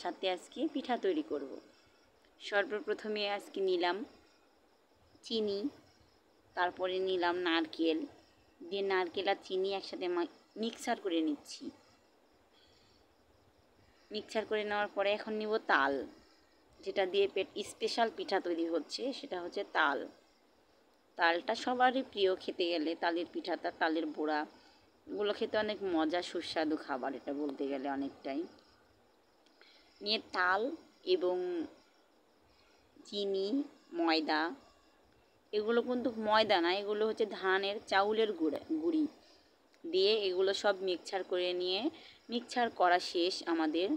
সাথে আজকে পিঠা তৈরি করব। সর্বপ্রথমে আজকে নিলাম চিনি, তারপরে নিলাম নারকেল, দিয়ে নারকেল আর চিনি একসাথে মিক্সার করে নিচ্ছি। মিক্সার করে নেওয়ার পরে এখন নিব তাল, যেটা দিয়ে স্পেশাল পিঠা তৈরি হচ্ছে, সেটা হচ্ছে তাল। তালটা সবারই প্রিয়, খেতে গেলে তালের পিঠাটা, তালের বড়া, এগুলো খেতে অনেক মজা, সুস্বাদু খাবার, এটা বলতে গেলে অনেকটাই। নিয়ে তাল এবং চিনি, ময়দা, এগুলো কিন্তু ময়দা না, এগুলো হচ্ছে ধানের চাউলের গুঁড়ি দিয়ে এগুলো সব মিক্সচার করে নিয়ে, মিক্সচার করা শেষ আমাদের।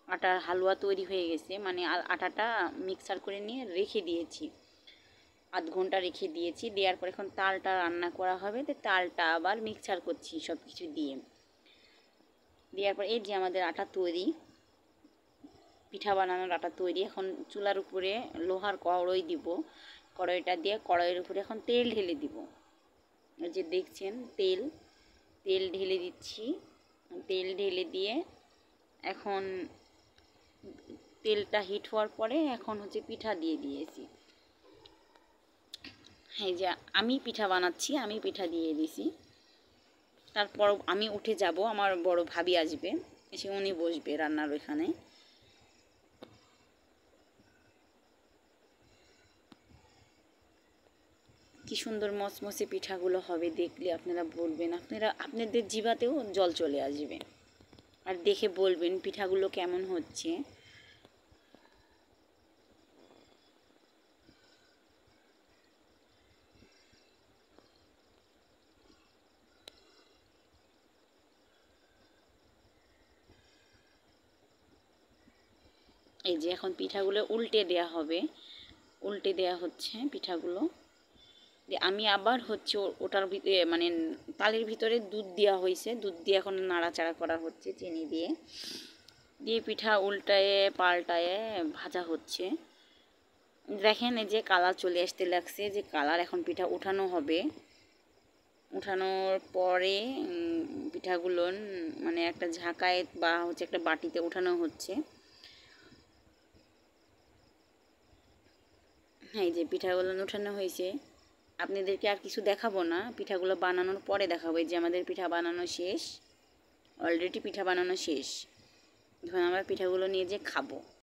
আটার হালুয়া তৈরি হয়ে গেছে, মানে আটাটা মিক্সচার করে নিয়ে রেখে দিয়েছি, আধ ঘন্টা রেখে দিয়েছি। দেওয়ার পর এখন তালটা রান্না করা হবে, তো তালটা আবার মিক্সচার করছি সব কিছু দিয়ে। দেওয়ার পর এই যে আমাদের আটা তৈরি, পিঠা বানানোর আটা তৈরি। এখন চুলার উপরে লোহার কড়াই দিব, কড়াইটা দিয়ে কড়াইয়ের উপরে এখন তেল ঢেলে দিব। এই যে দেখছেন তেল ঢেলে দিচ্ছি। তেল ঢেলে দিয়ে এখন তেলটা হিট হওয়ার পরে এখন হচ্ছে পিঠা দিয়ে দিয়েছি। হ্যাঁ, যে আমি পিঠা বানাচ্ছি, আমি পিঠা দিয়ে দিয়েছি। তারপর আমি উঠে যাব, আমার বড় ভাবি আসবে, এসে উনি বসবে রান্নার ওইখানে। কি সুন্দর মচমচে পিঠাগুলো হবে, দেখলে আপনারা বলবেন, আপনাদের জিভাতেও জল চলে আসবে, আর দেখে বলবেন পিঠাগুলো কেমন হচ্ছে। এই যে এখন পিঠাগুলো উল্টে দেয়া হবে, উল্টে দেয়া হচ্ছে পিঠাগুলো। আমি আবার হচ্ছে ওটার ভিতরে, মানে তালের ভিতরে দুধ দেওয়া হয়েছে, দুধ দিয়ে এখন নাড়াচাড়া করা হচ্ছে চিনি দিয়ে, দিয়ে পিঠা উল্টায়ে পাল্টায়ে ভাজা হচ্ছে। দেখেন এই যে কালার চলে আসতে লাগছে, যে কালার, এখন পিঠা উঠানো হবে। উঠানোর পরে পিঠাগুলো মানে একটা ঝাঁকায় বা হচ্ছে একটা বাটিতে উঠানো হচ্ছে। হ্যাঁ, এই যে পিঠাগুলো উঠানো হয়েছে। আপনাদেরকে আর কিছু দেখাবো না, পিঠাগুলো বানানোর পরে দেখাবো। এই যে আমাদের পিঠা বানানো শেষ, অলরেডি পিঠা বানানো শেষ। এখন আমরা পিঠাগুলো নিয়ে যে খাবো।